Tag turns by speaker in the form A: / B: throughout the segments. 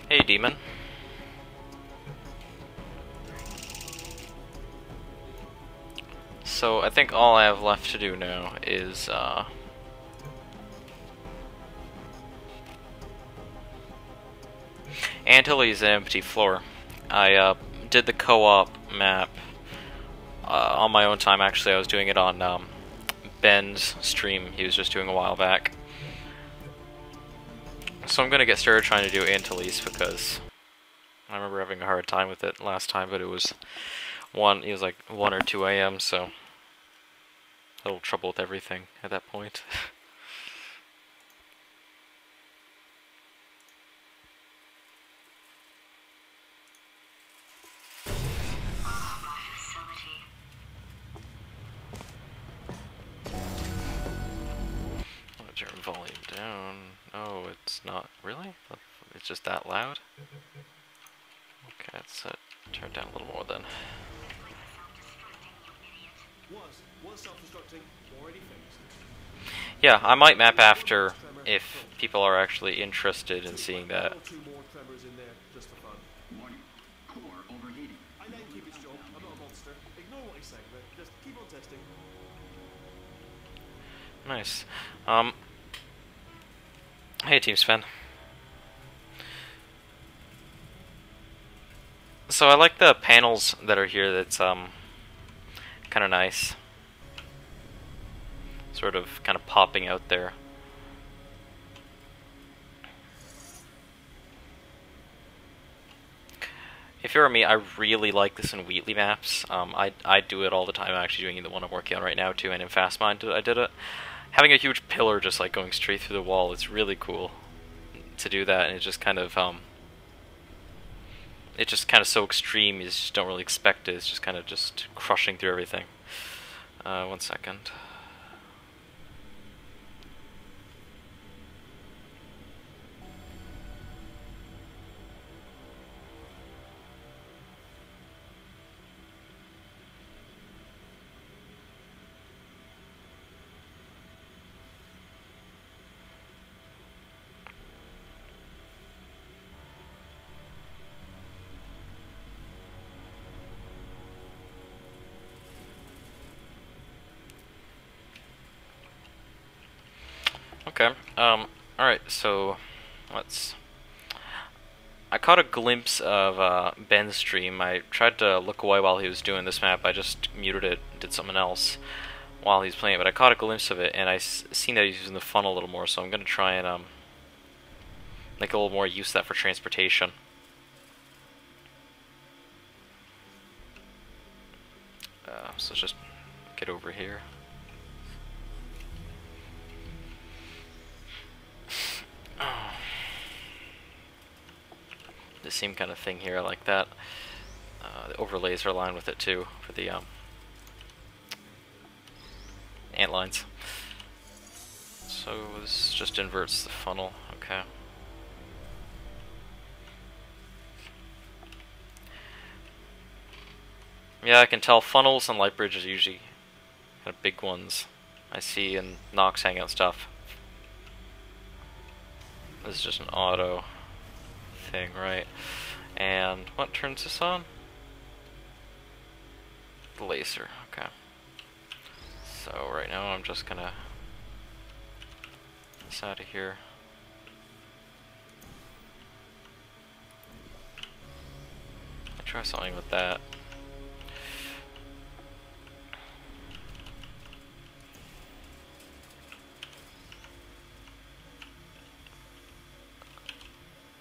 A: Hey, Demon. So, I think all I have left to do now is, Antilles Empty Floor. I, did the co-op map, on my own time. Actually, I was doing it on, Ben's stream he was just doing a while back. So I'm gonna get started trying to do Antilles because I remember having a hard time with it last time, but it was like 1 or 2 a.m., so a little trouble with everything at that point. I'll turn volume down. Oh, it's not really? It's just that loud? Okay, let's turn it down a little more then. Yeah, I might map after if people are actually interested in seeing that. Nice. Hey, Team Sven. So I like the panels that are here. That's kind of nice. Sort of kind of popping out there. If you were me, I really like this in Wheatley maps. I do it all the time. I'm actually doing the one I'm working on right now too, and in Fastmind I did it. Having a huge pillar just like going straight through the wall, it's really cool to do that, and it just kind of so extreme. You just don't really expect it. It's just kind of just crushing through everything. 1 second. Okay, alright, so I caught a glimpse of Ben's stream. I tried to look away while he was doing this map. I just muted it, did something else while he's playing it, but I caught a glimpse of it, and I seen that he's using the funnel a little more, so I'm going to try and make a little more use of that for transportation. So let's just get over here. The same kind of thing here, I like that. The overlays are aligned with it too for the ant lines. So this just inverts the funnel. Okay. Yeah, I can tell funnels and light bridges are usually kind of big ones I see in Nox Hangout stuff. This is just an auto thing, right? And what turns this on? The laser, okay. So right now I'm just gonna get this out of here. I'll try something with that.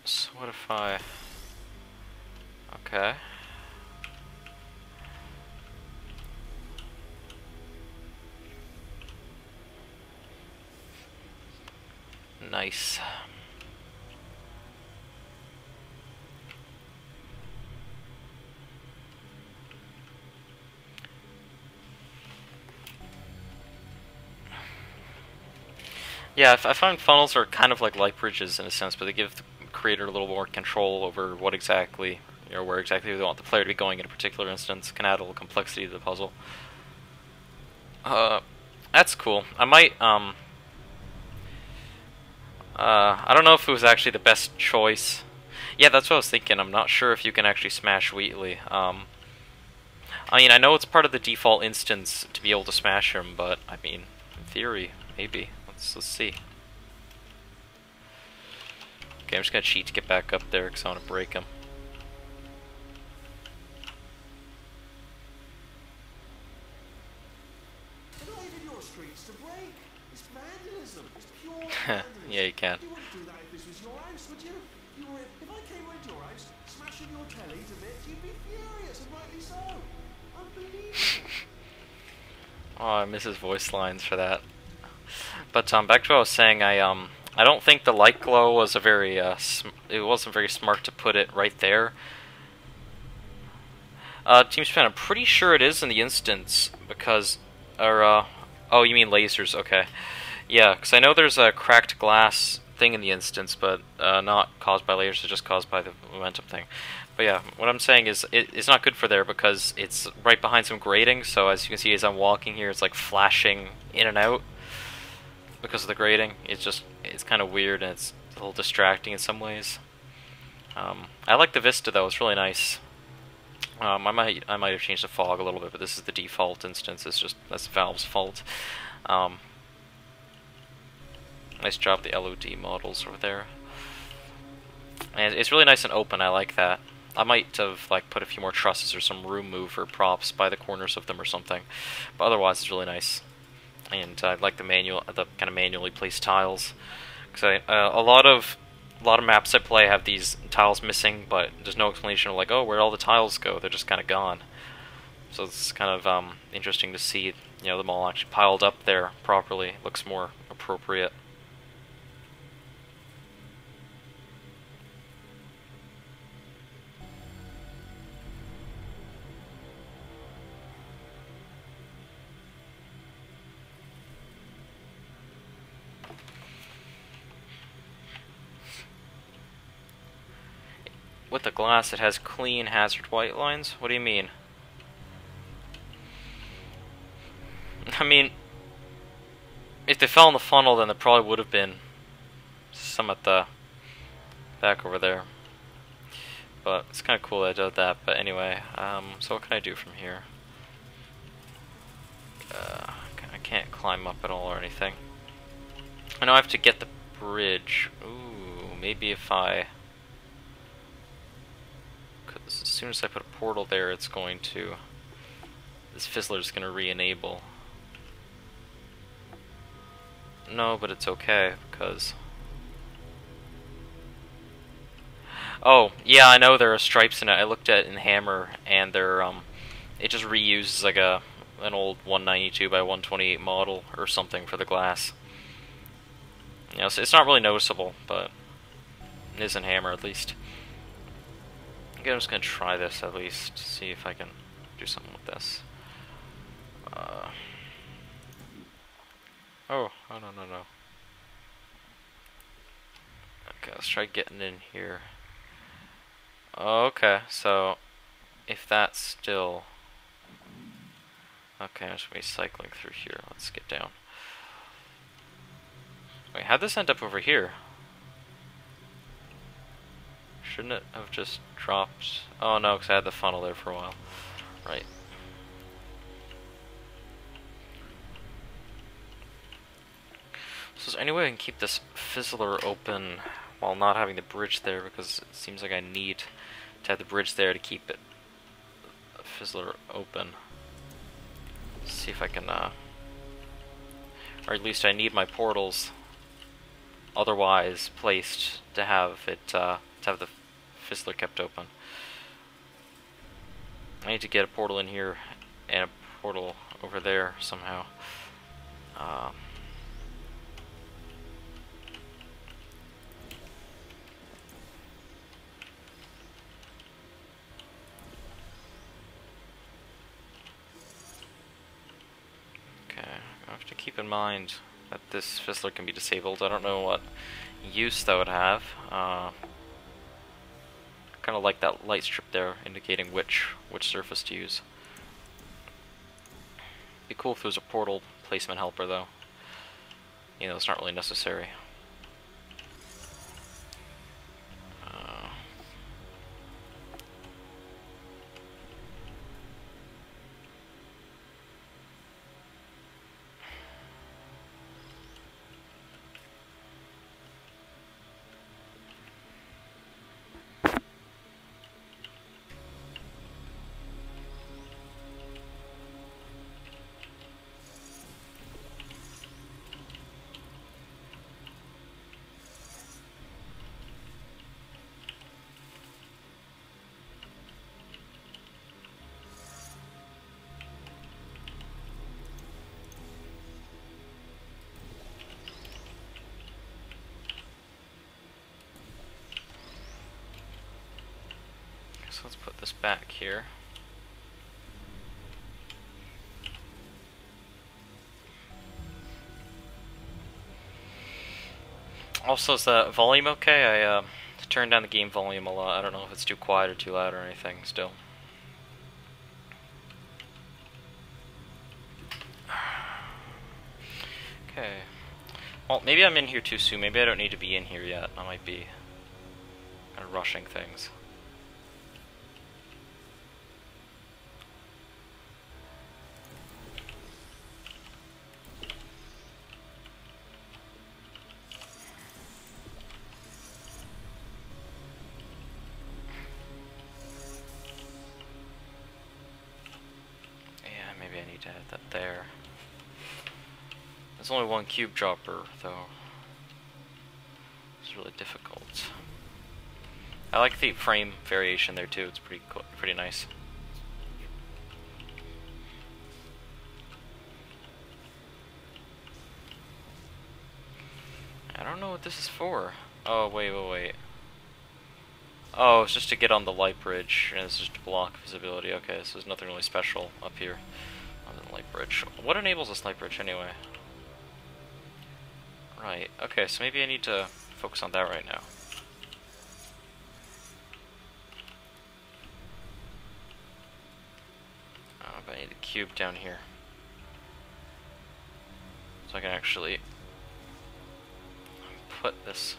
A: So what if I... Okay. Nice. Yeah, I find funnels are kind of like light bridges in a sense, but they give the creator a little more control over what exactly, or where exactly they want the player to be going in a particular instance. Can add a little complexity to the puzzle. That's cool. I might, I don't know if it was actually the best choice. Yeah, that's what I was thinking. I'm not sure if you can actually smash Wheatley. I mean, I know it's part of the default instance to be able to smash him, but I mean, in theory, maybe. Let's see. Okay, I'm just gonna cheat to get back up there because I want to break him. Yeah, you can.
B: You wouldn't do that if this was your house, would you? If I came round your house, smashing your telly to bits, you'd be furious, and rightly so. Unbelievable.
A: Oh, I miss his voice lines for that. But back to what I was saying. I don't think the light glow was a very it wasn't very smart to put it right there. Team Span, I'm pretty sure it is in the instance because, oh, you mean lasers? Okay. Yeah, because I know there's a cracked glass thing in the instance, but not caused by lasers, it's just caused by the momentum thing. But yeah, what I'm saying is it's not good for there because it's right behind some grating, so as you can see as I'm walking here, it's like flashing in and out because of the grating. It's kind of weird and it's a little distracting in some ways. I like the Vista though, it's really nice. I might have changed the fog a little bit, but this is the default instance, that's Valve's fault. Nice job, the LOD models over there. And it's really nice and open, I like that. I might have like put a few more trusses or some room mover props by the corners of them or something. But otherwise it's really nice. And I like the kind of manually placed tiles. Because a lot of maps I play have these tiles missing, but there's no explanation of like, oh, where'd all the tiles go? They're just kind of gone. So it's kind of interesting to see, them all actually piled up there properly. It looks more appropriate. With the glass, it has clean hazard white lines? What do you mean? I mean, if they fell in the funnel, then there probably would have been some at the back over there. But it's kind of cool that I did that. But anyway, so what can I do from here? I can't climb up at all or anything. I know I have to get the bridge. Ooh, maybe if I... As soon as I put a portal there, it's going to... This Fizzler's going to re-enable. No, but it's okay, because... Oh, yeah, I know there are stripes in it. I looked at it in Hammer, and they're, it just reuses like an old 192 by 128 model or something for the glass. So it's not really noticeable, but it is in Hammer at least. Okay, I'm just gonna try this at least, see if I can do something with this. Oh, no. Okay, let's try getting in here. Okay, so if that's still... Okay, I'm just gonna be cycling through here. Let's get down. Wait, how'd this end up over here? Shouldn't it have just dropped? Oh no, because I had the funnel there for a while. Right. So is there any way I can keep this Fizzler open while not having the bridge there? Because it seems like I need to have the bridge there to keep it Fizzler open. Let's see if I can, or at least I need my portals otherwise placed to have it, to have the Fizzler kept open. I need to get a portal in here and a portal over there somehow. Okay, I have to keep in mind that this Fizzler can be disabled. I don't know what use that would have. Kind of like that light strip there, indicating which surface to use. Be cool if there was a portal placement helper, though. It's not really necessary. so let's put this back here. Also, is the volume okay? I turned down the game volume a lot. I don't know if it's too quiet or too loud or anything still. Okay. Well, maybe I'm in here too soon. Maybe I don't need to be in here yet. I might be kind of rushing things. Maybe I need to add that there. There's only one cube dropper, though. It's really difficult. I like the frame variation there too. It's pretty cool, pretty nice. I don't know what this is for. Oh, wait. Oh, it's just to get on the light bridge, and it's just to block visibility. Okay, so there's nothing really special up here on the light bridge. What enables this light bridge anyway? Right, okay, so maybe I need to focus on that right now. But I need the cube down here. So I can actually put this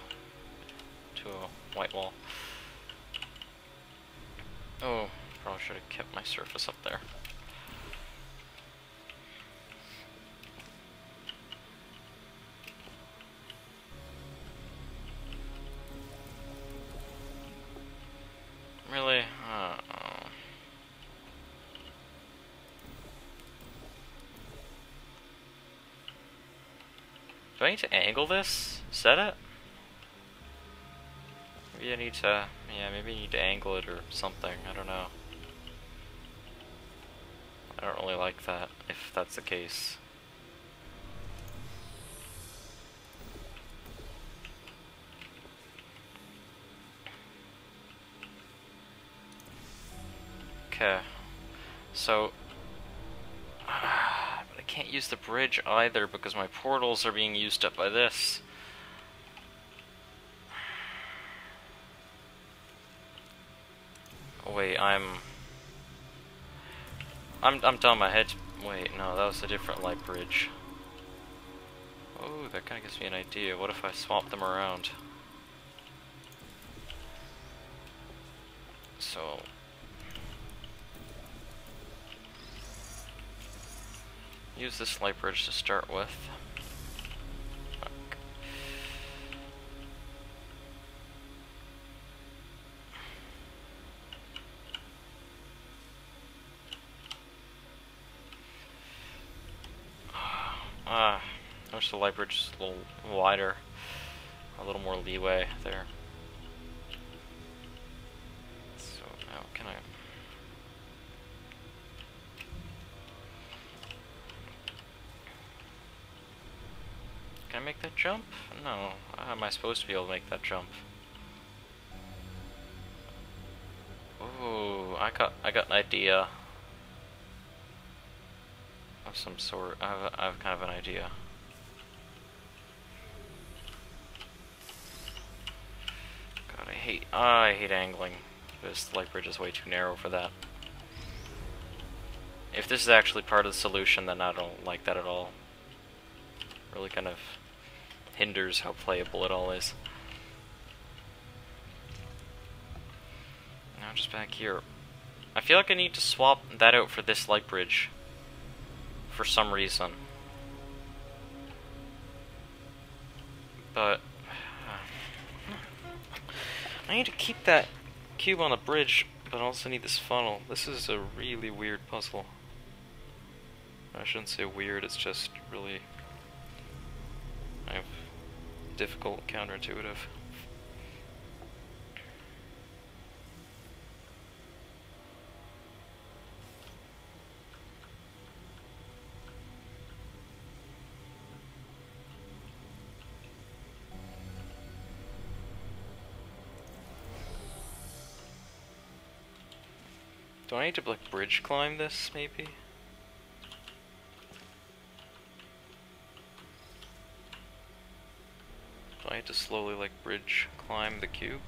A: to a white wall. Oh, probably should have kept my surface up there. Really? Do I need to angle this? Set it? Maybe I need to, yeah, maybe I need to angle it or something, I don't know. I don't really like that, if that's the case. Okay, so, but I can't use the bridge either because my portals are being used up by this. Oh, wait, I'm done. My head. Wait, no, that was a different light bridge. Oh, that kind of gives me an idea. What if I swap them around? So. Use this light bridge to start with. I wish the light bridge is a little wider, a little more leeway there. So now can I? Can I make that jump? No. How am I supposed to be able to make that jump? Ooh, I got an idea of some sort. I have kind of an idea. God, I hate angling. This light bridge is way too narrow for that. If this is actually part of the solution, then I don't like that at all. Really kind of hinders how playable it all is. Now just back here. I feel like I need to swap that out for this light bridge. For some reason. But I need to keep that cube on the bridge, but I also need this funnel. This is a really weird puzzle. I shouldn't say weird, it's just really kind of difficult, counterintuitive. Do I need to like bridge climb this maybe? Do I need to slowly like bridge climb the cube?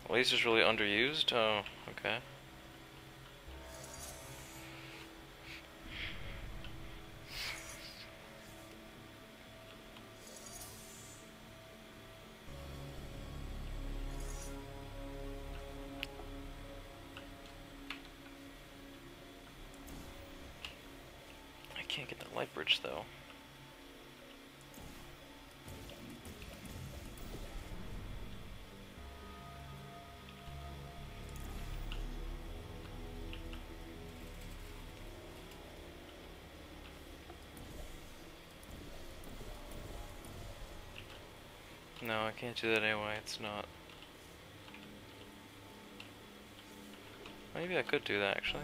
A: Laser's really underused? Oh, okay. I can't get the light bridge though. No, I can't do that anyway, it's not. Maybe I could do that actually.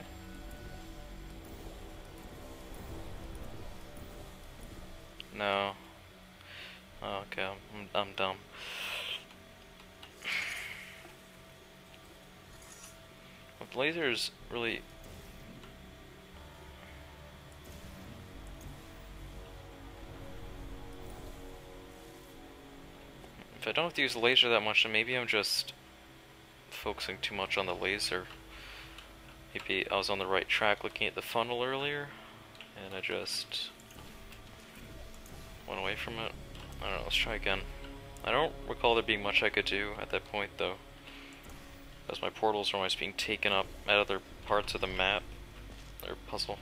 A: No. Oh, okay, I'm dumb. With lasers, really... If I don't have to use the laser that much, then maybe I'm just focusing too much on the laser. Maybe I was on the right track looking at the funnel earlier, and I just went away from it. I don't know, let's try again. I don't recall there being much I could do at that point though, as my portals are always being taken up at other parts of the map, or puzzle.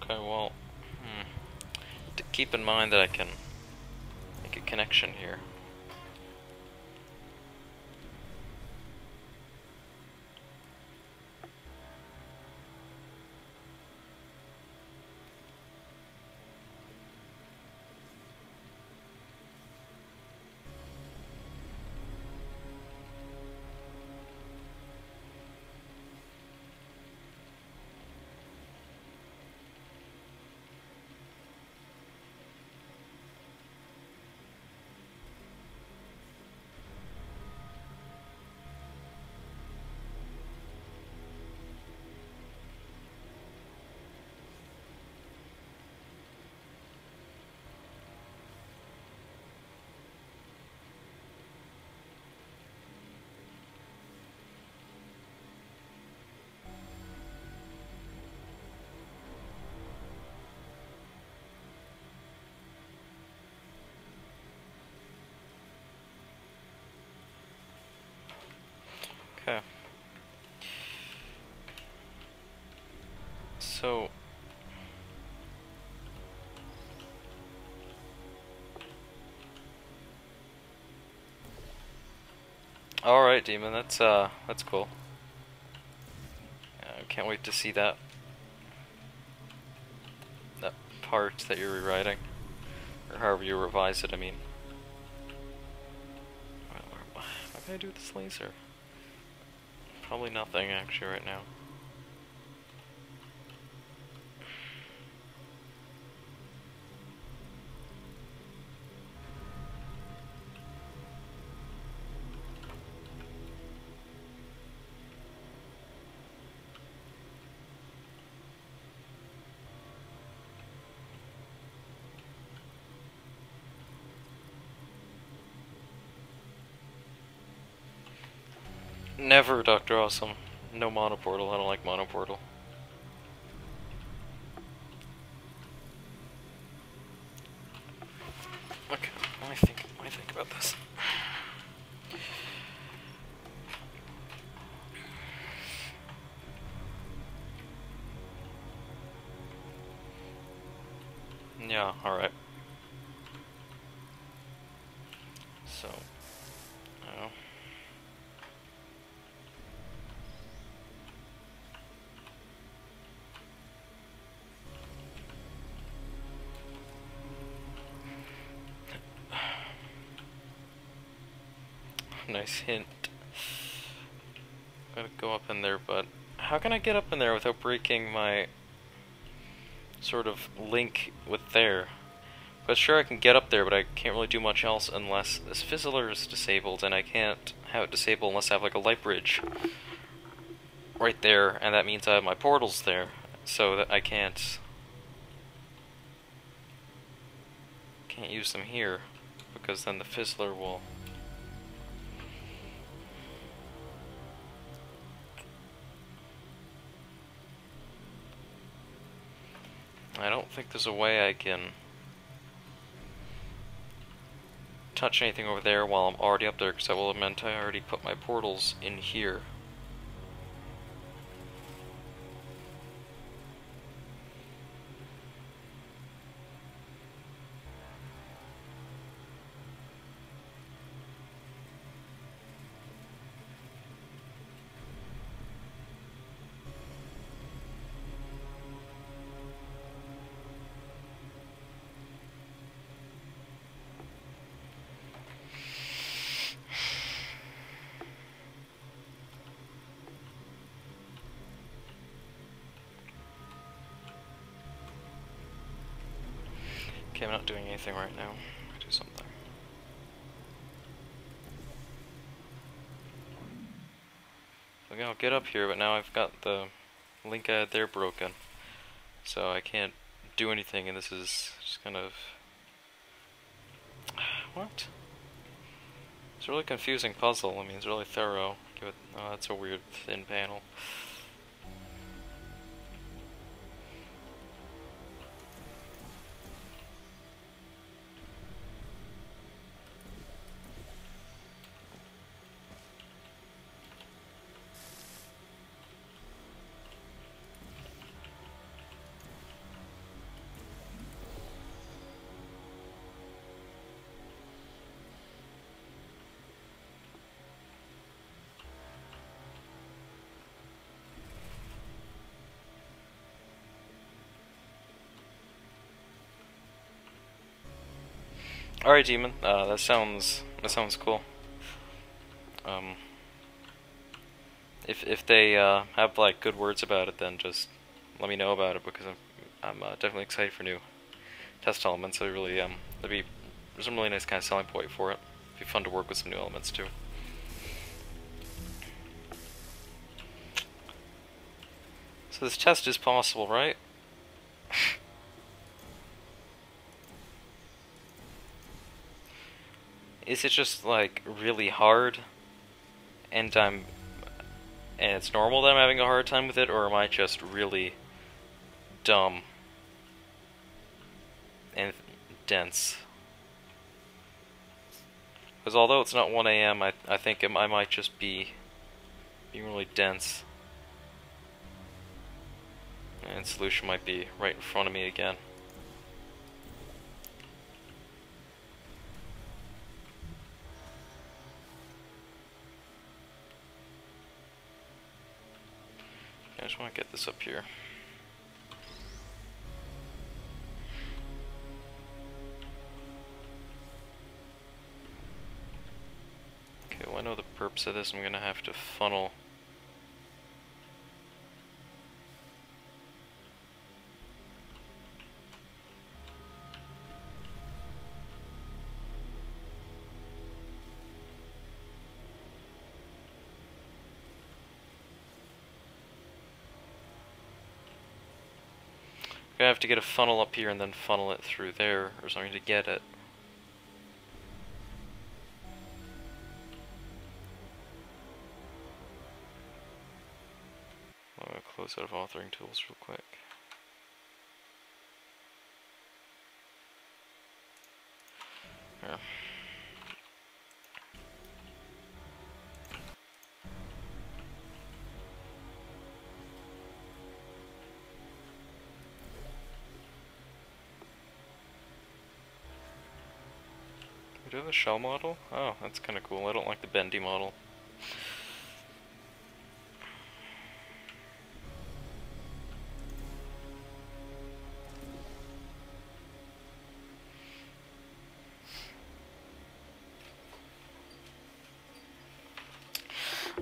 A: Okay, well, to keep in mind that I can make a connection here. Okay. So... Alright, Demon, that's cool. Can't wait to see that part that you're rewriting. Or however you revise it, I mean. What can I do with this laser? Probably nothing, actually, right now. Never, Dr. Awesome. No monoportal, I don't like monoportal. Okay, let me think about this. Yeah, alright. So, oh. Nice hint. Gotta go up in there, but how can I get up in there without breaking my sort of link with there? But sure, I can get up there, but I can't really do much else unless this fizzler is disabled, and I can't have it disabled unless I have like a light bridge right there, and that means I have my portals there, so that I can't use them here, because then the fizzler will. I don't think there's a way I can touch anything over there while I'm already up there, because that will have meant I already put my portals in here. Okay, I'm not doing anything right now. I'll do something. Okay, I'll get up here, but now I've got the link I had there broken. So I can't do anything, and this is just kind of... What? It's a really confusing puzzle. I mean, it's really thorough. Give it... Oh, that's a weird thin panel. Alright, Demon. That sounds cool. If they have like good words about it, then just let me know about it, because I'm definitely excited for new test elements. So really that'd be some really nice kind of selling point for it. It'd be fun to work with some new elements too. So this test is possible, right? Is it just like really hard, and it's normal that I'm having a hard time with it, or am I just really dumb and dense? Because although it's not 1 AM, I think I might just be being really dense. And solution might be right in front of me again. I just want to get this up here. Okay, well, I know the purpose of this. I'm going to have to funnel. I have to get a funnel up here and then funnel it through there or something to get it. I'm going to close out of authoring tools real quick. Here. do have a shell model? Oh, that's kind of cool. I don't like the bendy model.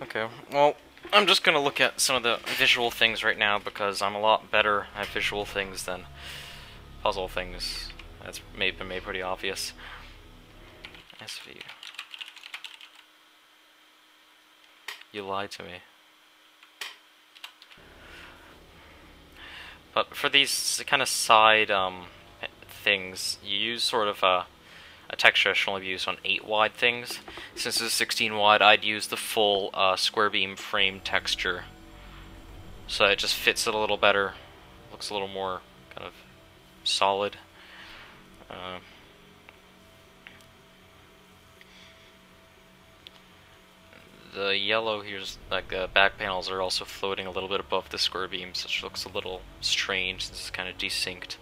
A: Okay, well, I'm just gonna look at some of the visual things right now because I'm a lot better at visual things than puzzle things. That's been made pretty obvious. SV. You lied to me. But for these kind of side things, you use sort of a texture I should only be used on 8 wide things. Since this is 16 wide, I'd use the full square beam frame texture. So it just fits it a little better. Looks a little more kind of solid. The yellow here's like the back panels are also floating a little bit above the square beams, which looks a little strange since it's kind of desynced.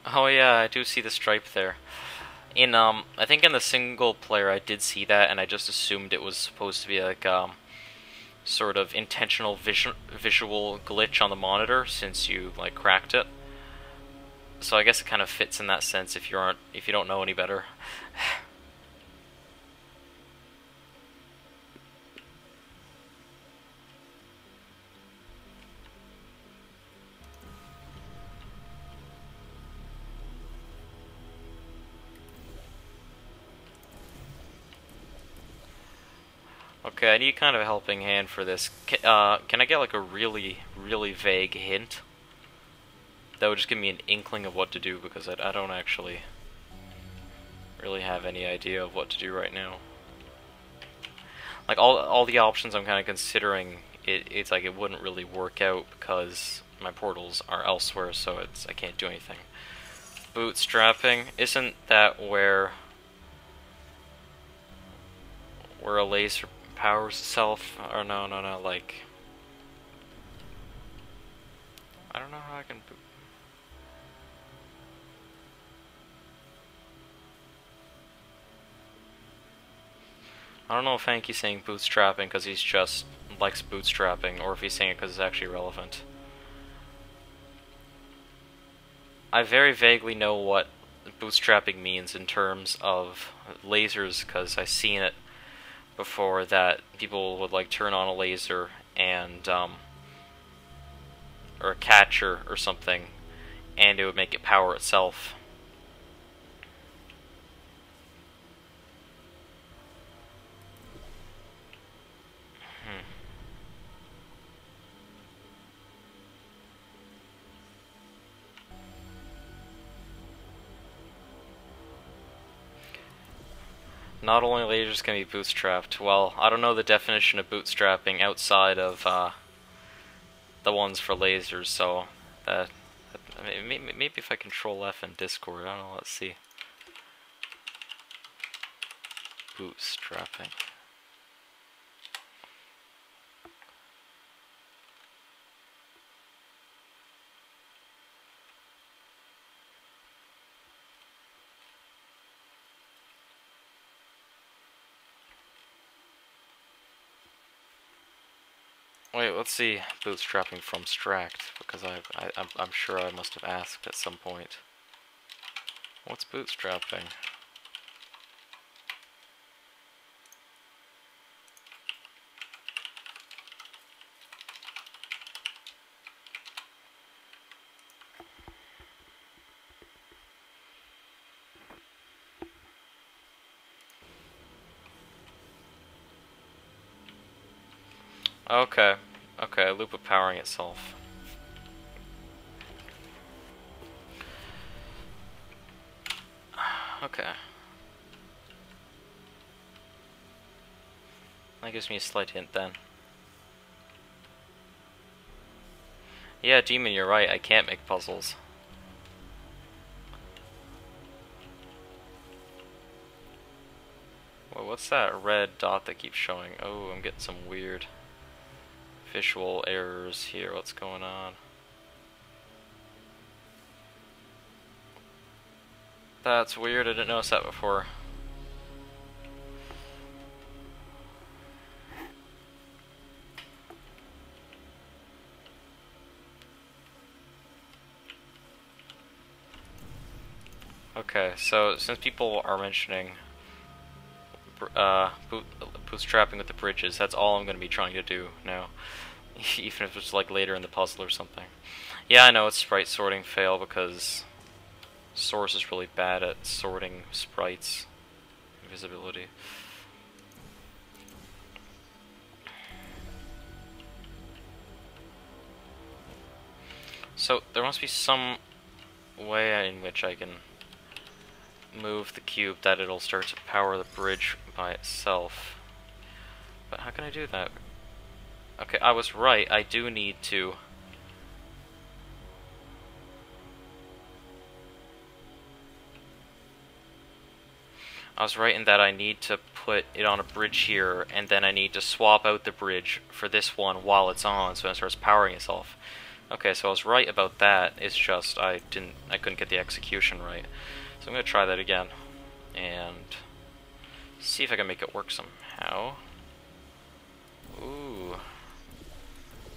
A: Oh yeah, I do see the stripe there. In I think in the single player I did see that, and I just assumed it was supposed to be like sort of intentional visual glitch on the monitor since you like cracked it. So I guess it kind of fits in that sense if you don't know any better. Okay, I need kind of a helping hand for this. Can I get like a really, really vague hint? That would just give me an inkling of what to do, because I don't actually really have any idea of what to do right now. Like all the options I'm kind of considering, it's like it wouldn't really work out because my portals are elsewhere, so I can't do anything. Bootstrapping, isn't that where a laser powers itself? Or no, like I don't know how I can boot. I don't know if Hanky's saying bootstrapping because he's just likes bootstrapping, or if he's saying it because it's actually relevant. I very vaguely know what bootstrapping means in terms of lasers, because I've seen it before that people would like turn on a laser and or a catcher or something, and it would make it power itself. Not only lasers can be bootstrapped. Well, I don't know the definition of bootstrapping outside of the ones for lasers, so maybe if I control F in Discord, I don't know, let's see. Bootstrapping. Wait, let's see bootstrapping from Stract, because I'm sure I must have asked at some point. What's bootstrapping? Okay, a loop of powering itself. Okay. That gives me a slight hint then. Yeah, Demon, you're right, I can't make puzzles. Well, what's that red dot that keeps showing? Oh, I'm getting some weird visual errors here. What's going on? That's weird, I didn't notice that before. Okay, so since people are mentioning bootstrapping with the bridges, that's all I'm going to be trying to do now. Even if it's like later in the puzzle or something. Yeah, I know it's sprite sorting fail because Source is really bad at sorting sprites visibility. So there must be some way in which I can move the cube that it'll start to power the bridge by itself. But how can I do that? Okay, I was right. I do need to... I was right in that I need to put it on a bridge here, and then I need to swap out the bridge for this one while it's on, so it starts powering itself. Okay, so I was right about that. It's just I couldn't get the execution right. So I'm gonna try that again and see if I can make it work somehow. Ooh.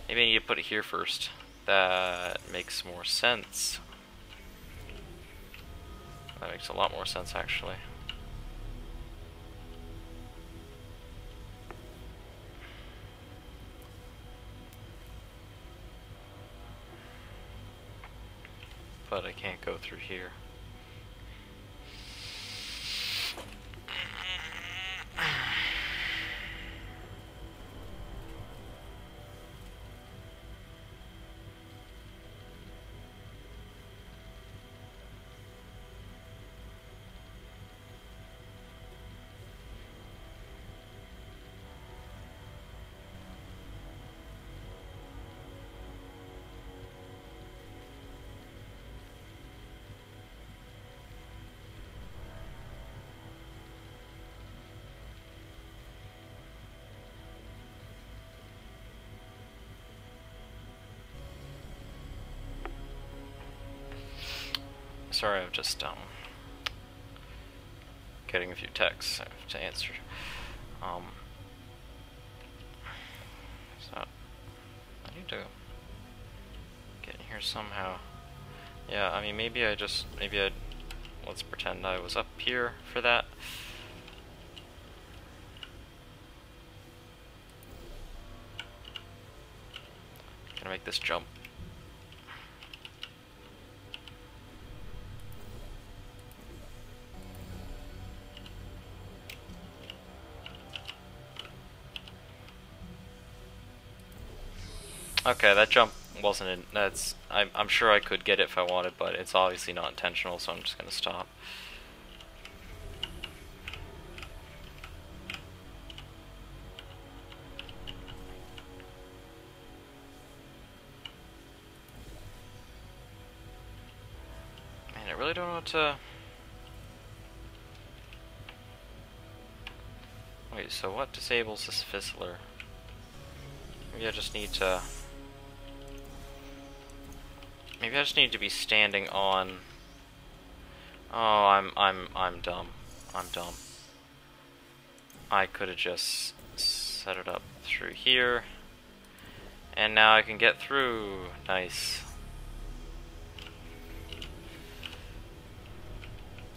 A: Maybe I need to put it here first. That makes more sense. That makes a lot more sense, actually. But I can't go through here. Sorry, I'm just getting a few texts I have to answer. So I need to get in here somehow. Yeah, I mean maybe let's pretend I was up here for that. Gonna make this jump. Okay, that jump wasn't in, I'm sure I could get it if I wanted, but it's obviously not intentional, so I'm just gonna stop. Man, I really don't know what to... Wait, so what disables this fizzler? Maybe I just need to... Maybe I just need to be standing on... Oh, I'm dumb. I'm dumb. I could have just set it up through here. And now I can get through. Nice.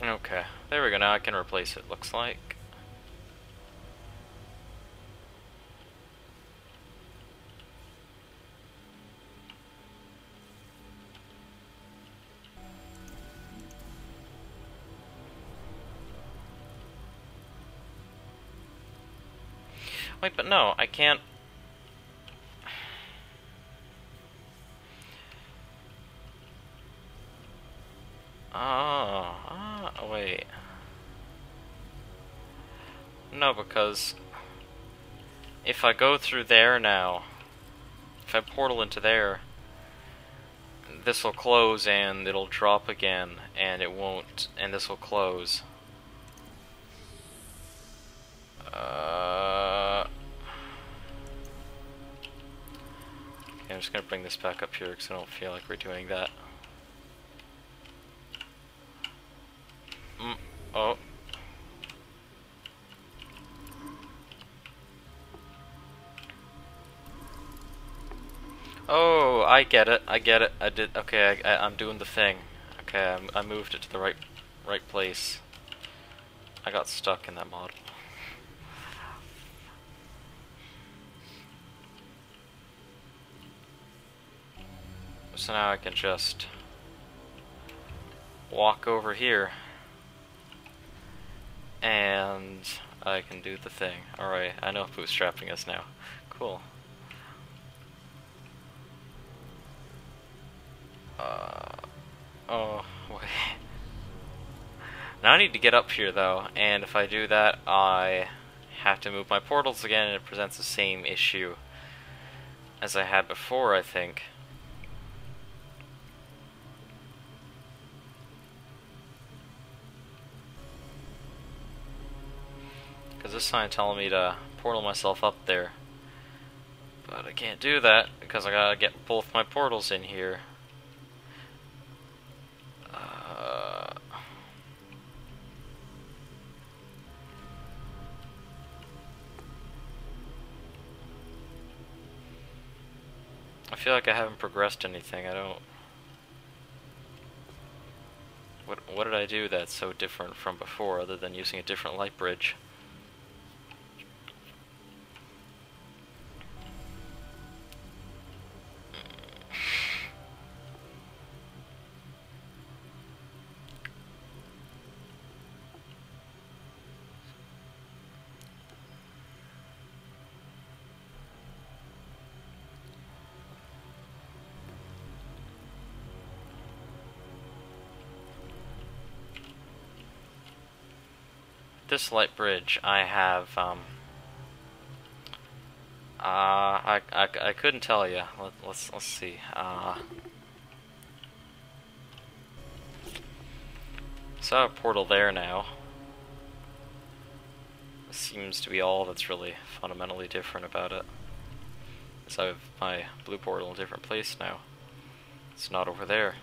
A: Okay, there we go. Now I can replace it, looks like. Wait, but no, I can't... Wait. No, because if I go through there now, if I portal into there, this will close and it'll drop again, and it won't, and this will close. Okay, I'm just gonna bring this back up here because I don't feel like we're doing that. Oh. Oh, I get it. I get it. I did. Okay, I'm doing the thing. Okay, I moved it to the right place. I got stuck in that model. So now I can just walk over here and I can do the thing. Alright, I know bootstrapping is now. Cool. Oh, wait. Now I need to get up here though, and if I do that, I have to move my portals again, and it presents the same issue as I had before, I think. Because this sign telling me to portal myself up there. But I can't do that, because I gotta get both my portals in here. I feel like I haven't progressed anything. I don't... What did I do that's so different from before, other than using a different light bridge? This light bridge, I have, I couldn't tell you. Let's see. So I have a portal there now. This seems to be all that's really fundamentally different about it. So I have my blue portal in a different place now. It's not over there.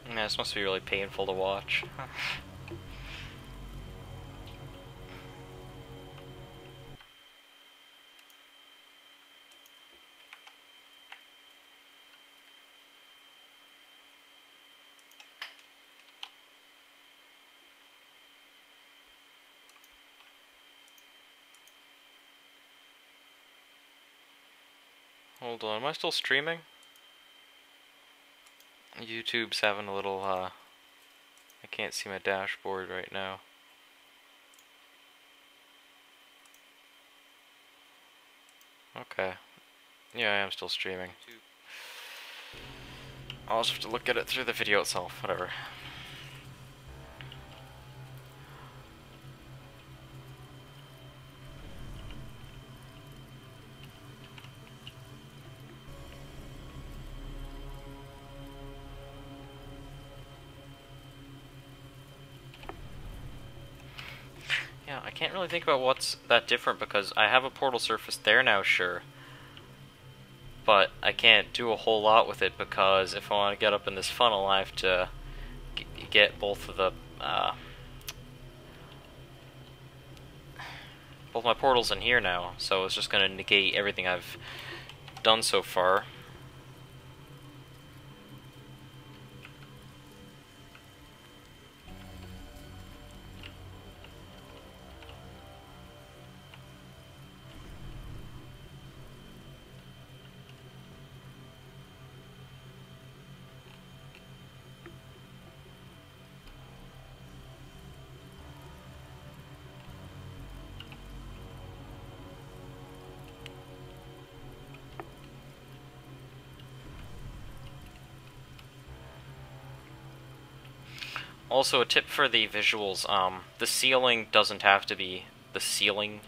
A: Yeah, this must be really painful to watch. Hold on, am I still streaming? YouTube's having a little, I can't see my dashboard right now. Okay. Yeah, I am still streaming. I'll just have to look at it through the video itself, whatever. Yeah, I can't really think about what's that different because I have a portal surface there now, sure. But I can't do a whole lot with it because if I want to get up in this funnel, I have to get both of the, both my portals in here now. So it's just going to negate everything I've done so far. Also, a tip for the visuals, the ceiling doesn't have to be the ceiling,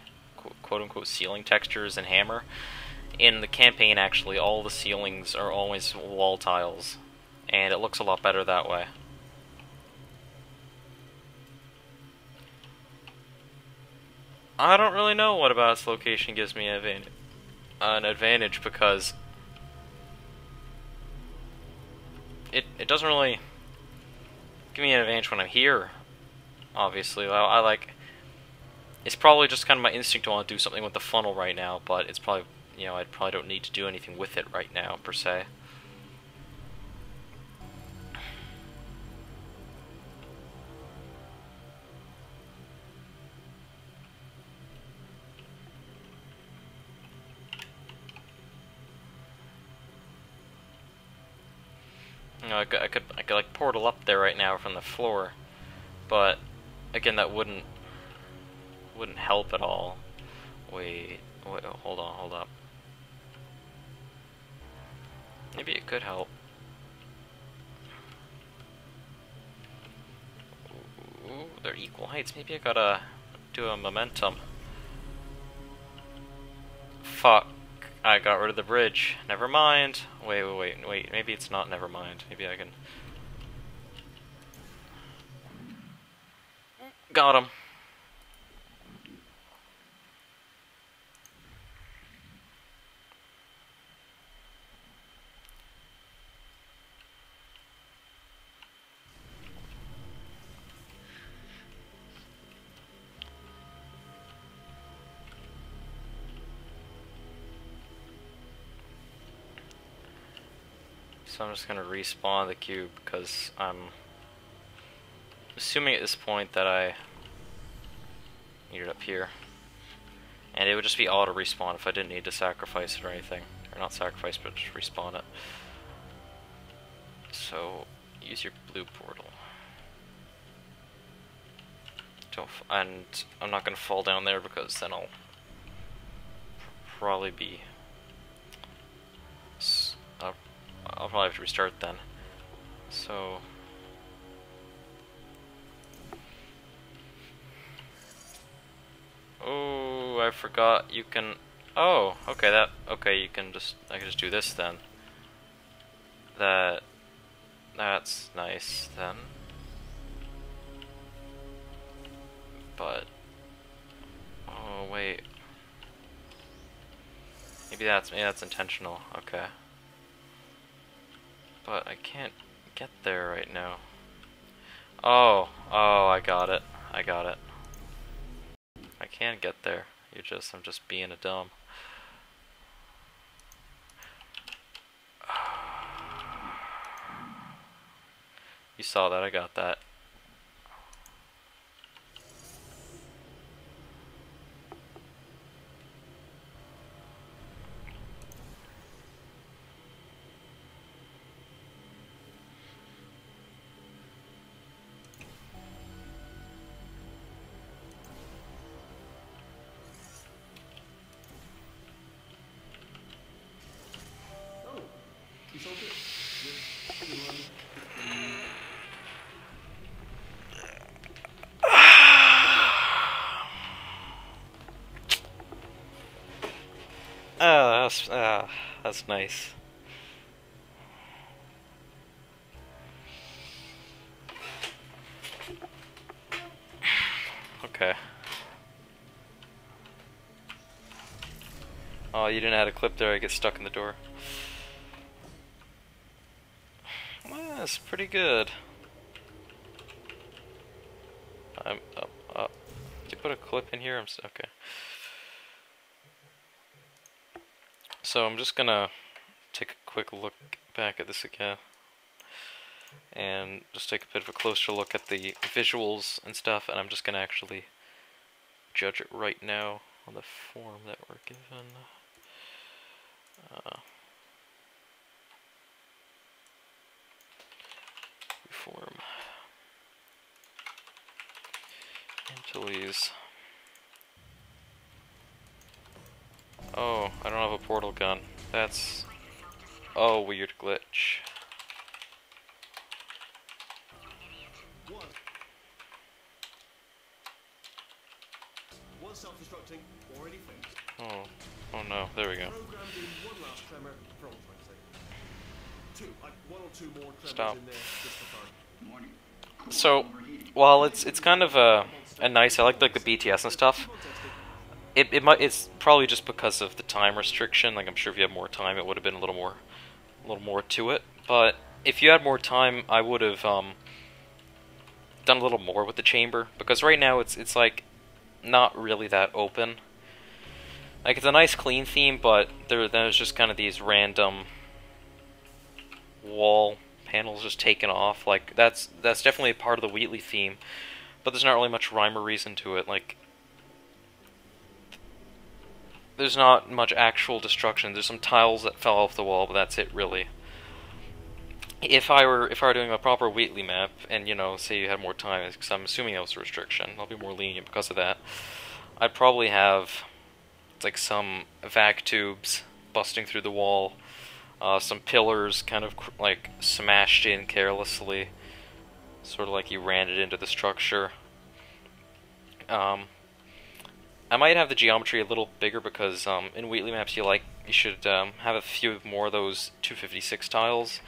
A: quote-unquote ceiling textures in Hammer. In the campaign, actually, all the ceilings are always wall tiles, and it looks a lot better that way. I don't really know what about its location gives me an advantage, because it doesn't really give me an advantage when I'm here, obviously. I like... It's probably just kind of my instinct to want to do something with the funnel right now, but it's probably, you know, I probably don't need to do anything with it right now, per se. You know, I could like portal up there right now from the floor, but again, that wouldn't help at all. Wait, hold on, hold up. Maybe it could help. Ooh, they're equal heights. Maybe I gotta do a momentum. Fuck. I got rid of the bridge. Never mind. Wait. Maybe it's not never mind. Maybe I can... Got him. So I'm just gonna respawn the cube, because I'm assuming at this point that I need it up here. And it would just be auto respawn if I didn't need to sacrifice it or anything. Or not sacrifice, but just respawn it. So, use your blue portal. And I'm not gonna fall down there, because then I'll probably be... I'll probably have to restart then. So... Oh, I forgot you can... Oh, okay, you can just... I can just do this then. That's nice then. But... Oh, wait. Maybe that's intentional, okay. But I can't get there right now. Oh, I got it. I can't get there. I'm just being a dumb. You saw that, I got that.
B: You solved it? Good one.
A: That's nice. Okay. Oh, you didn't add a clip there, I get stuck in the door. Well, that's pretty good. I'm up. Did you put a clip in here? Okay. So I'm just gonna take a quick look back at this again. And just take a bit of a closer look at the visuals and stuff, and I'm just gonna actually judge it right now on the form that we're given. Form. Antilles. Oh, I don't have a portal gun. That's... Oh, weird glitch.
B: What? bother self-destructing or anything.
A: Oh no, there we go.
B: Programmed in one last tremor for all time's sake. One or two more tremors
A: Stop.
B: in there just for fun.
A: So, while it's kind of a nice, I like the BTS and stuff. It's probably just because of the time restriction. Like I'm sure if you had more time, it would have been a little more to it. But if you had more time, I would have done a little more with the chamber, because right now it's like not really that open. Like it's a nice clean theme, but there's just kind of these random wall panels just taken off. Like that's definitely a part of the Wheatley theme, but there's not really much rhyme or reason to it. Like there's not much actual destruction. There's some tiles that fell off the wall, but that's it really. If I were doing a proper Wheatley map, and you know, say you had more time, because I'm assuming that was a restriction, I'll be more lenient because of that. I'd probably have like some vac tubes busting through the wall, some pillars kind of like smashed in carelessly, sort of like you ran it into the structure. I might have the geometry a little bigger because in Wheatley maps you should have a few more of those 256 tiles.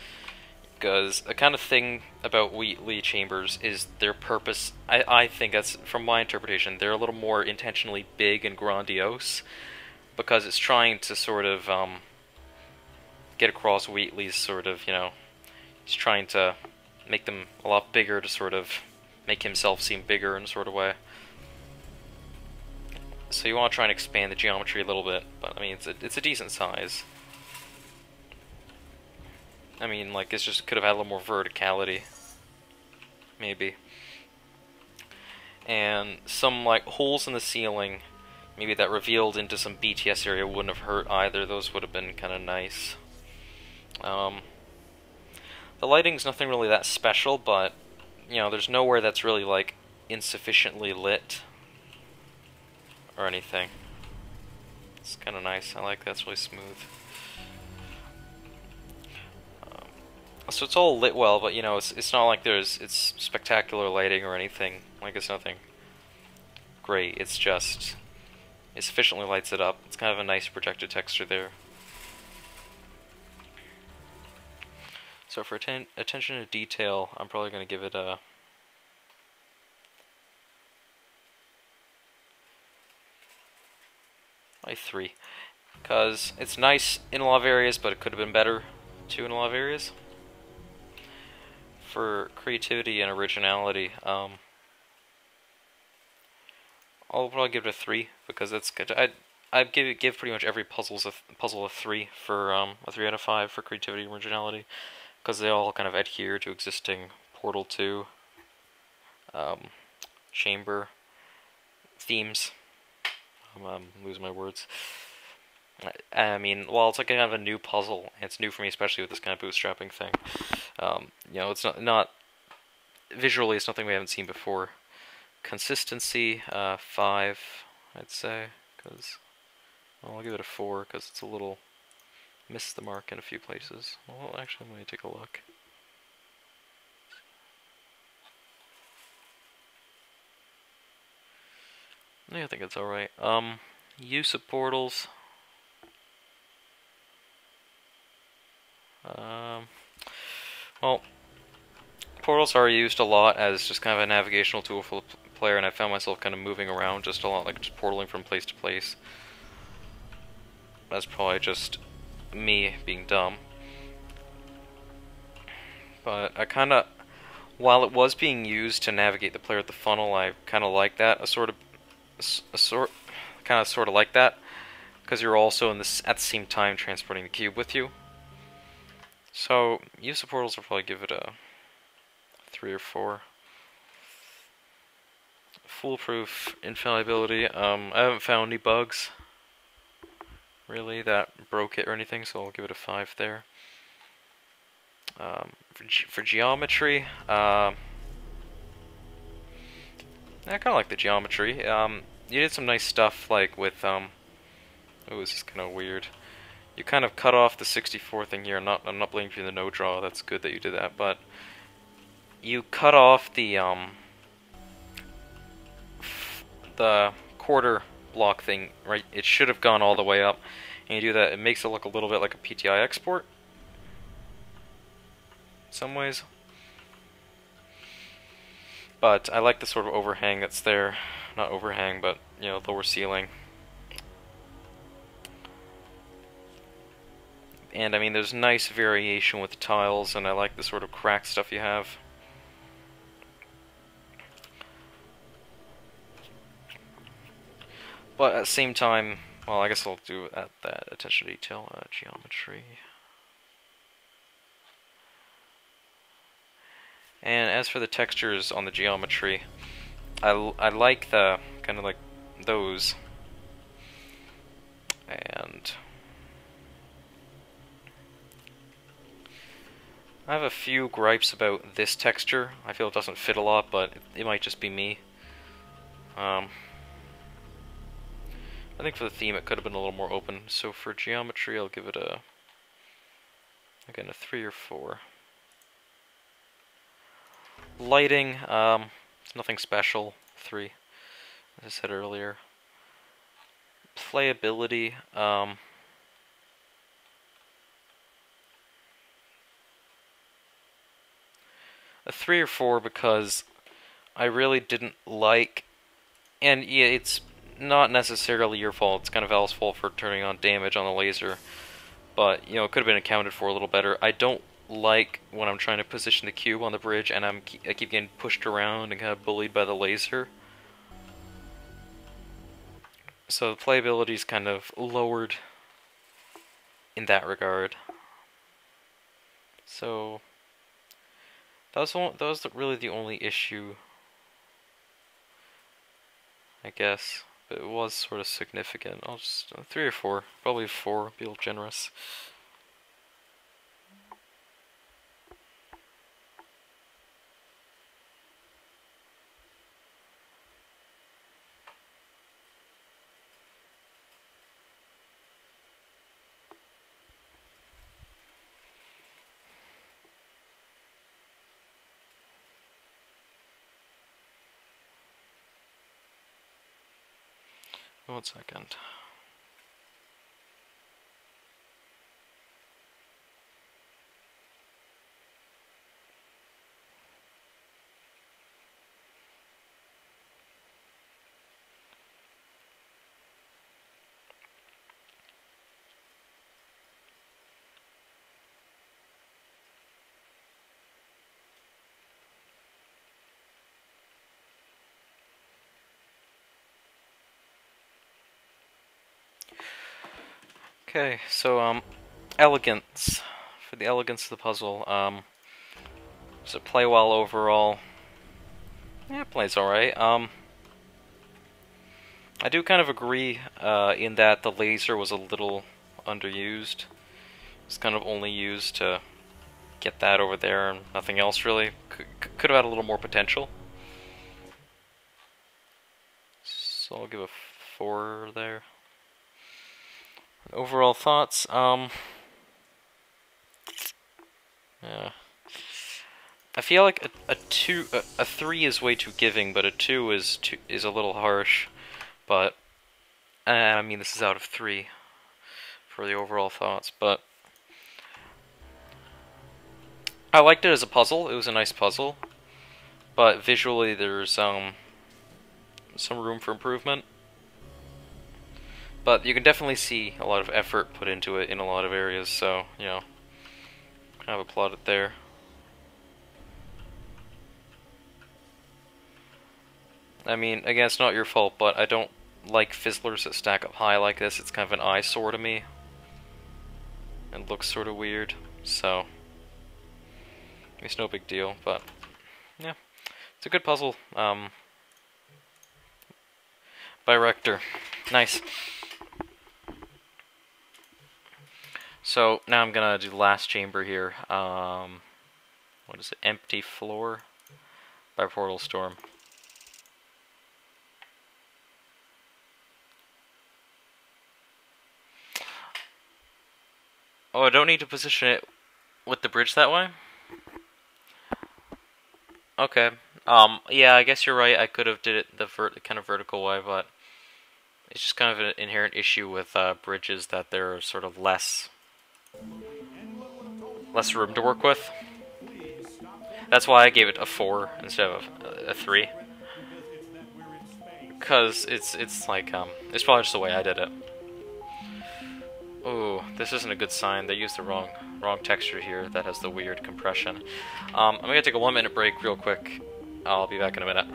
A: Because a kind of thing about Wheatley chambers is their purpose. I think that's, from my interpretation, they're a little more intentionally big and grandiose, because it's trying to sort of get across Wheatley's sort of, you know, he's trying to make them a lot bigger to sort of make himself seem bigger in a sort of way. So you want to try and expand the geometry a little bit, but I mean it's a decent size. I mean, like, it's just could have had a little more verticality, maybe. And some, like, holes in the ceiling, maybe that revealed into some BTS area wouldn't have hurt either. Those would have been kind of nice. The lighting's nothing really that special, but, you know, there's nowhere that's really, like, insufficiently lit or anything. It's kind of nice. I like that. It's really smooth. So it's all lit well, but you know, it's not like it's spectacular lighting or anything. Like it's nothing great. It's just it sufficiently lights it up. It's kind of a nice projected texture there. So for attention to detail, I'm probably going to give it a like 3, because it's nice in a lot of areas, but it could have been better too in a lot of areas. For creativity and originality, I'll probably give it a 3, because that's good. I'd give pretty much every puzzle a 3 for a 3 out of 5 for creativity and originality, because they all kind of adhere to existing Portal 2 chamber themes. I'm losing my words. I mean, well, it's like kind of a new puzzle, and it's new for me, especially with this kind of bootstrapping thing. You know, it's not visually, it's nothing we haven't seen before. Consistency, 5, I'd say, because, well, I'll give it a 4, because it's a little missed the mark in a few places. Well, actually, let me take a look. Yeah, I think it's alright. Use of portals. Well, portals are used a lot as just kind of a navigational tool for the player, and I found myself kind of moving around just a lot, like just portaling from place to place. That's probably just me being dumb. But I kind of, while it was being used to navigate the player at the funnel, I kind of like that, sort of like that, because you're also at the same time transporting the cube with you. So, use of portals, I'll probably give it a 3 or 4. Foolproof infallibility. I haven't found any bugs, really, that broke it or anything, so I'll give it a 5 there. For geometry, I kind of like the geometry. You did some nice stuff, like with, oh, this is kind of weird. You kind of cut off the 64 thing here. I'm not blaming you for the no draw. That's good that you did that, but you cut off the quarter block thing, right? It should have gone all the way up. And you do that, it makes it look a little bit like a PTI export. In some ways. But I like the sort of overhang that's there. Not overhang, but, you know, lower ceiling. And I mean, there's nice variation with the tiles, and I like the sort of cracked stuff you have. But at the same time, well, I guess I'll do at that attention to detail, geometry. And as for the textures on the geometry, I like the kind of like those. And I have a few gripes about this texture. I feel it doesn't fit a lot, but it might just be me. I think for the theme it could have been a little more open. So for geometry, I'll give it again, a 3 or 4. Lighting, it's nothing special. 3, as I said earlier. Playability, a 3 or 4 because I really didn't like, and yeah, it's not necessarily your fault, it's kind of Al's fault for turning on damage on the laser, but, you know, it could have been accounted for a little better. I don't like when I'm trying to position the cube on the bridge and I keep getting pushed around and kind of bullied by the laser. So the playability is kind of lowered in that regard. So that was really the only issue, I guess. But it was sort of significant. I'll just 3 or 4, probably 4. Be a little generous. One second. Okay, so elegance. For the elegance of the puzzle, does it play well overall? Yeah, it plays alright. I do kind of agree in that the laser was a little underused. It's kind of only used to get that over there and nothing else really. Could have had a little more potential. So I'll give a 4 there. Overall thoughts, yeah. I feel like a 3 is way too giving, but a 2 is a little harsh. But I mean, this is out of 3 for the overall thoughts. But I liked it as a puzzle. It was a nice puzzle, but visually there's some room for improvement. But you can definitely see a lot of effort put into it in a lot of areas, so, you know, kind of applaud it there. I mean, again, it's not your fault, but I don't like fizzlers that stack up high like this. It's kind of an eyesore to me. It looks sort of weird, so it's no big deal, but yeah, it's a good puzzle. By Rector. Nice. So now I'm gonna do the last chamber here. What is it? Empty Floor by Portal Storm. Oh, I don't need to position it with the bridge that way? Okay. Yeah, I guess you're right. I could have did it the kind of vertical way, but It's just kind of an inherent issue with bridges that they're sort of less room to work with. That's why I gave it a 4 instead of a 3. Because it's like it's probably just the way I did it. Ooh, this isn't a good sign. They used the wrong texture here. That has the weird compression. I'm gonna take a 1-minute break real quick. I'll be back in a minute.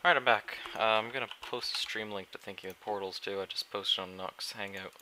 A: Alright, I'm back. I'm gonna post a stream link to Thinking with Portals too. I just posted on Nux Hangout.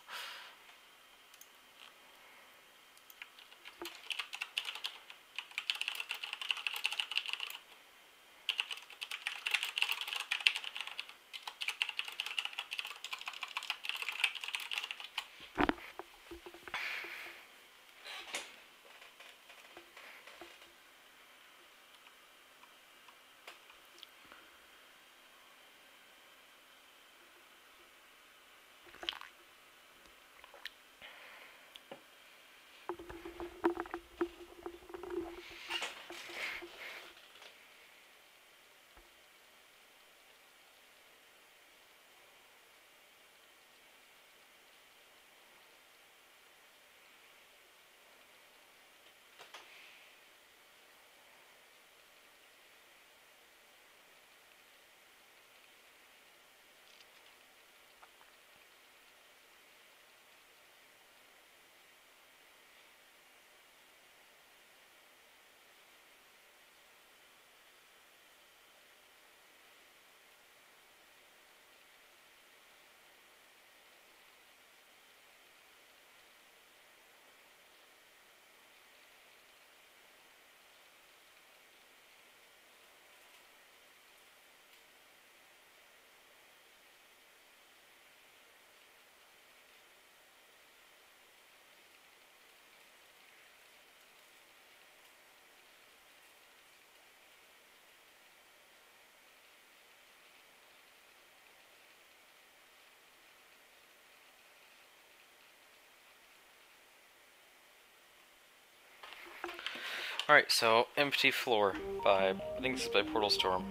A: Alright, so Empty Floor by, I think this is by Portal Storm.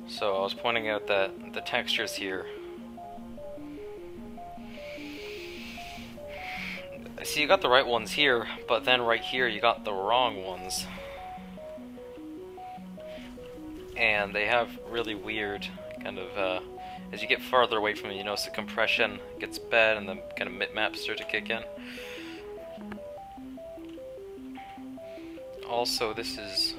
A: So I was pointing out that the textures here, see, you got the right ones here, but then right here you got the wrong ones. And they have really weird kind of, as you get farther away from it, you notice the compression gets bad and the kind of bitmaps start to kick in. Also, this is...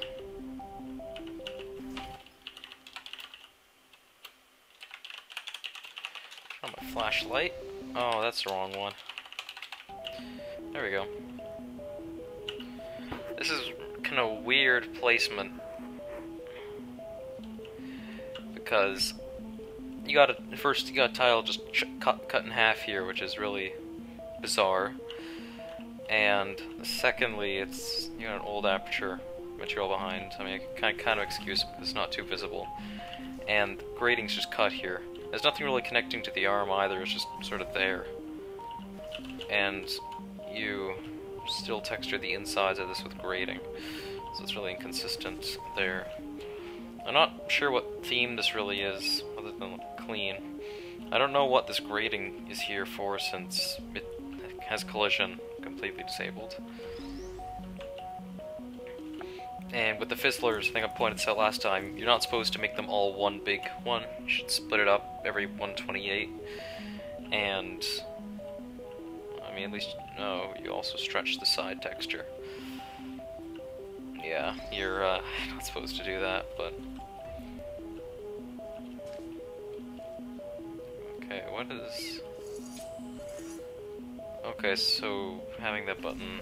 A: on my flashlight. Oh, that's the wrong one. There we go. This is kind of weird placement. Because you got a tile just cut in half here, which is really bizarre. And secondly, you got an old aperture material behind. I mean, I can kind of excuse it because it's not too visible. And grading's just cut here. There's nothing really connecting to the arm either, it's just sort of there. And you still texture the insides of this with grading. So it's really inconsistent there. I'm not sure what theme this really is, other than clean. I don't know what this grading is here for, since it has collision completely disabled. And with the Fizzlers, I think I pointed this out last time, you're not supposed to make them all one big one. You should split it up every 128. And, I mean, at least, no, you also stretch the side texture. Yeah, you're not supposed to do that, but... Okay, what is... Okay, so having that button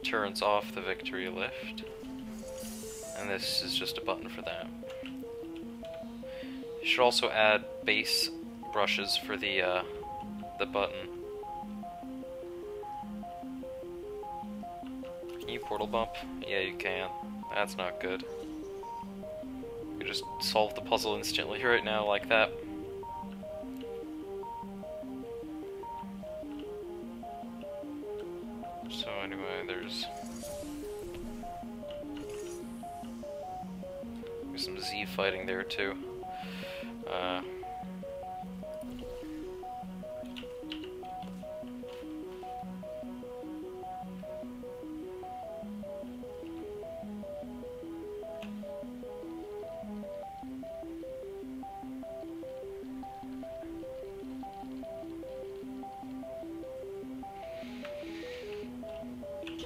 A: turns off the victory lift. And this is just a button for that. You should also add base brushes for the button. Can you portal bump? Yeah, you can. That's not good. You just solve the puzzle instantly right now like that. So anyway, there's some Z fighting there too.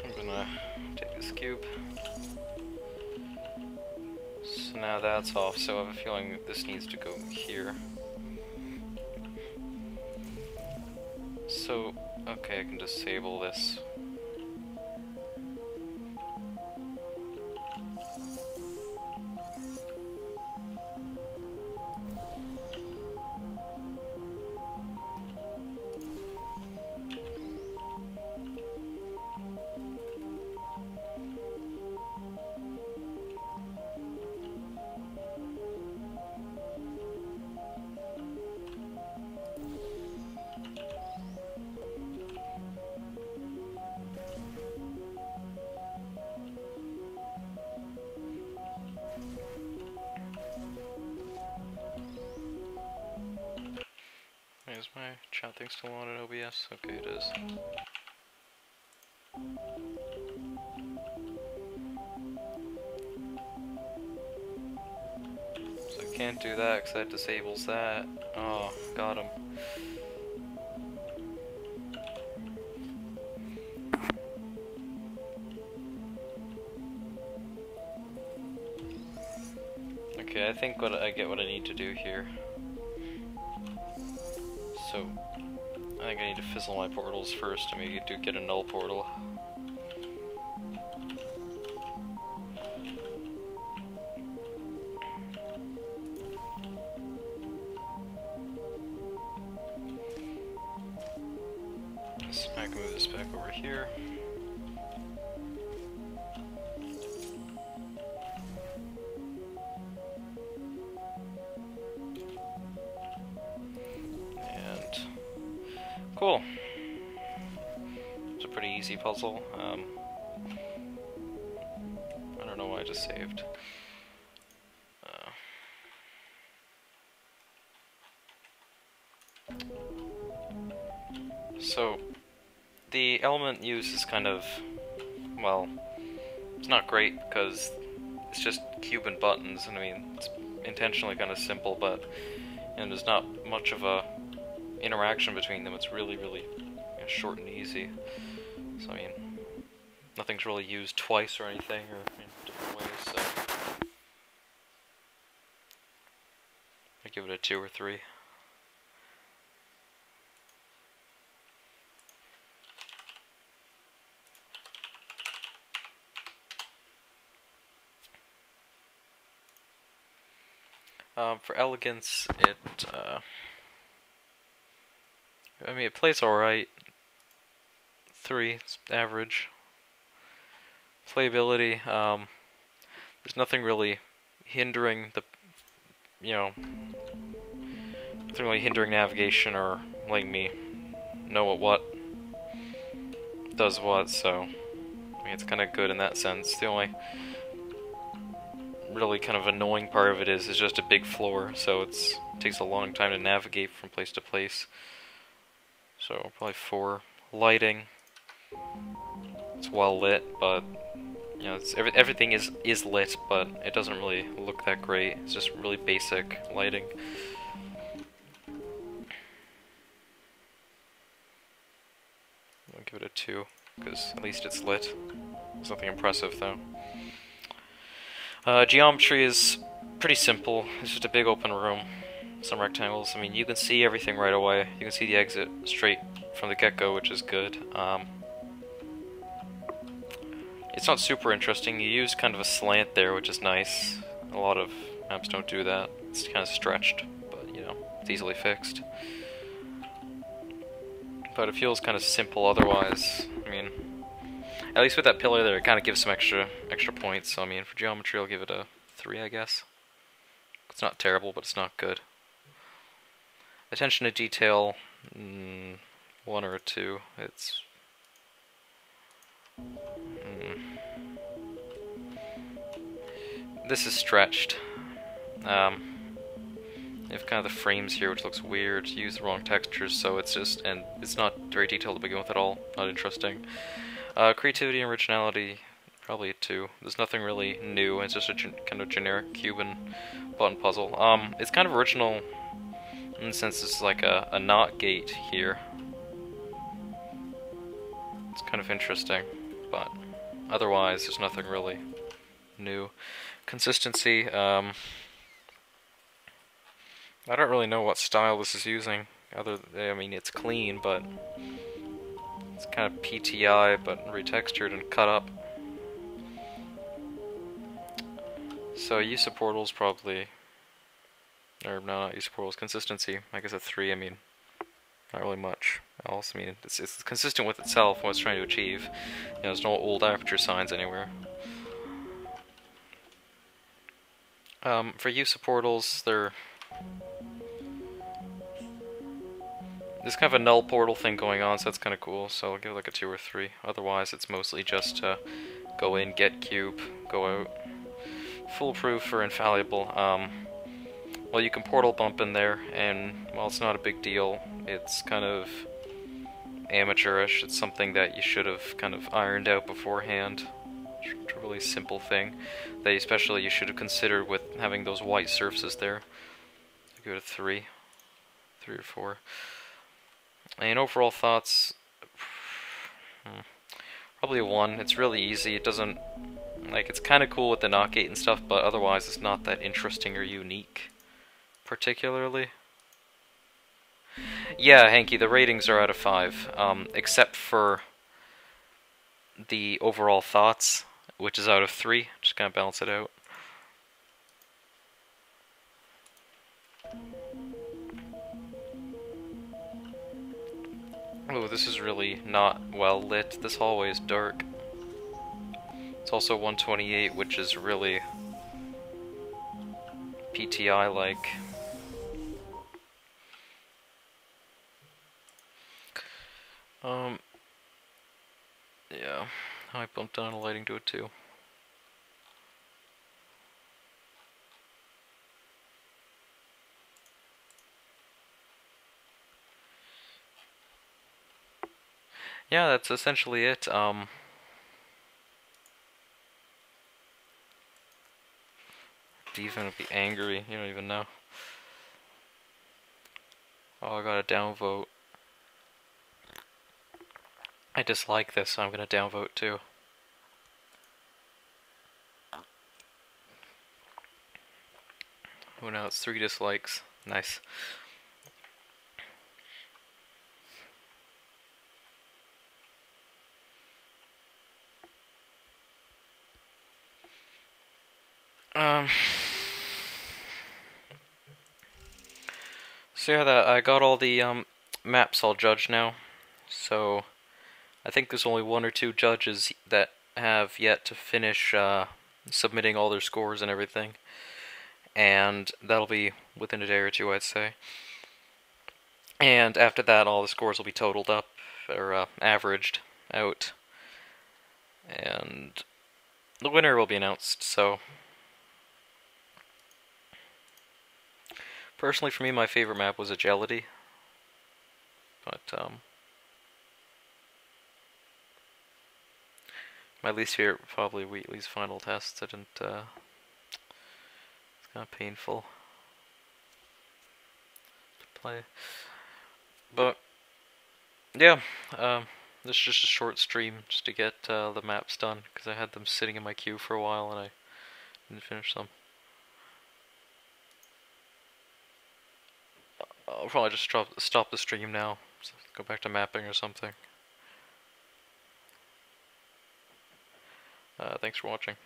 A: I'm gonna take this cube. So now that's off, so I have a feeling that this needs to go here. So, okay, I can disable this. Is my chat thing still on in OBS? Okay, it is. So I can't do that because that disables that. Oh, got him. Okay, I think I get what I need to do here. So, I think I need to fizzle my portals first to maybe get a null portal. So I can move this back over here. Cool. It's a pretty easy puzzle. I don't know why I just saved. So, the element use is kind of, well, it's not great because it's just cube and buttons, and I mean, it's intentionally kind of simple, but there's not much of a interaction between them. It's really, really short and easy. So I mean, nothing's really used twice or anything, or in different ways. So I give it a 2 or 3. For elegance, I mean, it plays alright. 3, it's average. Playability, there's nothing really hindering the, nothing really hindering navigation or letting me know what does what, so, I mean, it's kind of good in that sense. The only really kind of annoying part of it is it's just a big floor, so it takes a long time to navigate from place to place. So probably 4. Lighting, it's well lit, but everything is lit, but it doesn't really look that great. It's just really basic lighting. I'll give it a 2 because at least it's lit. It's nothing impressive though. Geometry is pretty simple. It's just a big open room, some rectangles. I mean, you can see everything right away. You can see the exit straight from the get-go, which is good. It's not super interesting. You use kind of a slant there, which is nice. A lot of maps don't do that. It's kind of stretched, but it's easily fixed. But it feels kind of simple otherwise. I mean, at least with that pillar there, it kind of gives some extra points. So I mean, for geometry, I'll give it a 3, I guess. It's not terrible, but it's not good. Attention to detail, 1 or a 2. It's this is stretched. You have kind of the frames here, which looks weird. You use the wrong textures, so it's just, and it's not very detailed to begin with at all. Not interesting. Creativity and originality, probably a 2. There's nothing really new. It's just a kind of generic cube and button puzzle. It's kind of original in the sense it's like a NOT gate here. It's kind of interesting, but otherwise there's nothing really new. Consistency, I don't really know what style this is using. I mean, it's clean, but it's kind of PTI, but retextured and cut up. So use of portals probably, or no, not use of portals. Consistency, I guess a 3. I mean, not really much else. I mean, it's consistent with itself, what it's trying to achieve. You know, there's no old aperture signs anywhere. For use of portals, there's kind of a null portal thing going on, so that's kind of cool. So I'll give it like a 2 or 3. Otherwise, it's mostly just go in, get cube, go out. Foolproof or infallible. Well, you can portal bump in there, and while it's not a big deal, it's kind of amateurish. It's something that you should have kind of ironed out beforehand. It's a really simple thing that especially you should have considered with having those white surfaces there. I'll give it a 3. 3 or 4. And overall thoughts, probably a 1. It's really easy. It doesn't, like, it's kind of cool with the knock gate and stuff, but otherwise it's not that interesting or unique, particularly. Yeah, Hanky, the ratings are out of 5, except for the overall thoughts, which is out of 3. Just kind of balance it out. Oh, this is really not well lit. This hallway is dark. It's also 128, which is really PTI-like. Yeah, I bumped down the lighting to it too. Yeah, that's essentially it. Steven would be angry, you don't even know. Oh, I got a downvote. I dislike this, so I'm gonna downvote too. Oh no, it's 3 dislikes. Nice. So yeah, I got all the maps all judged now. So I think there's only 1 or 2 judges that have yet to finish submitting all their scores and everything. And that'll be within a day or 2, I'd say. And after that, all the scores will be totaled up, or averaged out. And the winner will be announced, so... Personally, for me, my favorite map was Agility. But, my least favorite, probably Wheatley's Final Test. I didn't, it's kind of painful to play. But, yeah, this is just a short stream, just to get the maps done, because I had them sitting in my queue for a while, and I didn't finish them. I'll probably just stop the stream now, so go back to mapping or something. Thanks for watching.